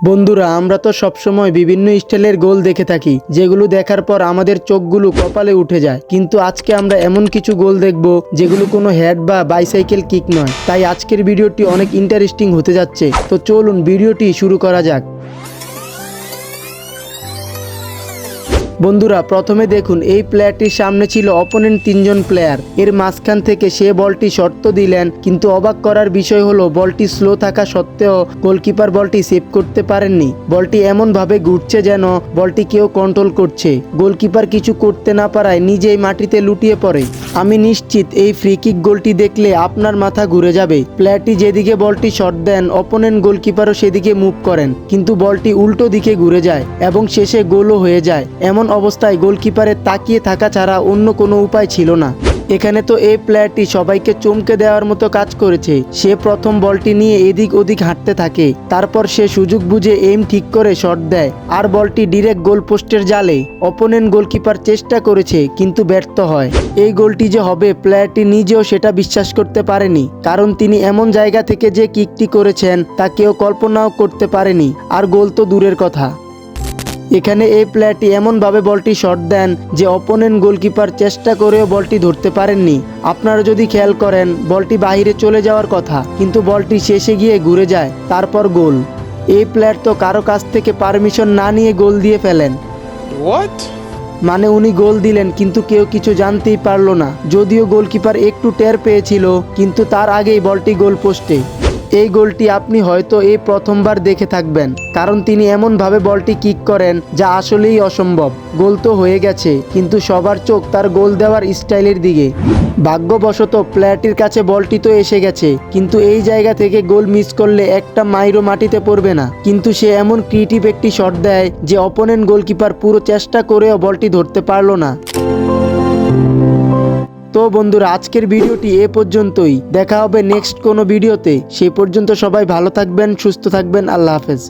বন্ধুরা, আমরা তো সবসময় বিভিন্ন স্টাইলের গোল দেখে থাকি, যেগুলো দেখার পর আমাদের চোখগুলো কপালে উঠে যায়। কিন্তু আজকে আমরা এমন কিছু গোল দেখব যেগুলো কোনো হেড বা বাইসাইকেল কিক নয়। তাই আজকের ভিডিওটি অনেক ইন্টারেস্টিং হতে যাচ্ছে। তো চলুন ভিডিওটি শুরু করা যাক। বন্ধুরা, প্রথমে দেখুন এই প্লেয়ারটির সামনে ছিল অপোনেন্ট তিনজন প্লেয়ার। এর মাঝখান থেকে সে বলটি শর্ত দিলেন, কিন্তু অবাক করার বিষয় হলো বলটি স্লো থাকা সত্ত্বেও গোলকিপার বলটি সেভ করতে পারেননি। বলটি এমনভাবে ঘুরছে যেন বলটি কেউ কন্ট্রোল করছে। গোলকিপার কিছু করতে না পারায় নিজেই মাটিতে লুটিয়ে পড়ে। আমি নিশ্চিত এই ফ্রি কিক গোলটি দেখলে আপনার মাথা ঘুরে যাবে। প্লেয়ারটি যেদিকে বলটি শট দেন, অপোনেন্ট গোলকিপারও সেদিকে মুভ করেন, কিন্তু বলটি উল্টো দিকে ঘুরে যায় এবং শেষে গোলও হয়ে যায়। এমন অবস্থায় গোলকিপারের তাকিয়ে থাকা ছাড়া অন্য কোনো উপায় ছিল না। এখানে তো এই প্লেয়ারটি সবাইকে চমকে দেওয়ার মতো কাজ করেছে। সে প্রথম বলটি নিয়ে এদিক ওদিক হাঁটতে থাকে, তারপর সে সুযোগ বুঝে এইম ঠিক করে শট দেয় আর বলটি ডিরেক্ট গোল পোস্টের জালে। অপোনেন্ট গোলকিপার চেষ্টা করেছে কিন্তু ব্যর্থ হয়। এই গোলটি যে হবে প্লেয়ারটি নিজেও সেটা বিশ্বাস করতে পারেনি, কারণ তিনি এমন জায়গা থেকে যে কিকটি করেছেন তা কেউ কল্পনাও করতে পারেনি। আর গোল তো দূরের কথা, এখানে এই প্লেয়ারটি এমনভাবে বলটি শট দেন যে অপোনেন্ট গোলকিপার চেষ্টা করেও বলটি ধরতে পারেননি। আপনারা যদি খেয়াল করেন, বলটি বাইরে চলে যাওয়ার কথা, কিন্তু বলটি শেষে গিয়ে ঘুরে যায়, তারপর গোল। এই প্লেয়ার তো কারো কাছ থেকে পারমিশন না নিয়ে গোল দিয়ে ফেলেন। মানে উনি গোল দিলেন কিন্তু কেউ কিছু জানতেই পারলো না। যদিও গোলকিপার একটু টের পেয়েছিল, কিন্তু তার আগেই বলটি গোল পোস্টে। এই গোলটি আপনি হয়তো এই প্রথমবার দেখে থাকবেন, কারণ তিনি এমনভাবে বলটি কিক করেন যা আসলেই অসম্ভব। গোল তো হয়ে গেছে, কিন্তু সবার চোখ তার গোল দেওয়ার স্টাইলের দিকে। ভাগ্যবশত প্লেয়ারটির কাছে বলটি তো এসে গেছে, কিন্তু এই জায়গা থেকে গোল মিস করলে একটা মাইরও মাটিতে পড়বে না। কিন্তু সে এমন ক্রিয়েটিভ একটি শট দেয় যে অপোনেন্ট গোলকিপার পুরো চেষ্টা করেও বলটি ধরতে পারলো না। তো বন্ধুরা, আজকের ভিডিওটি এ পর্যন্তই। দেখা হবে নেক্সট কোনো ভিডিওতে। সেই পর্যন্ত সবাই ভালো থাকবেন, সুস্থ থাকবেন। আল্লাহ হাফেজ।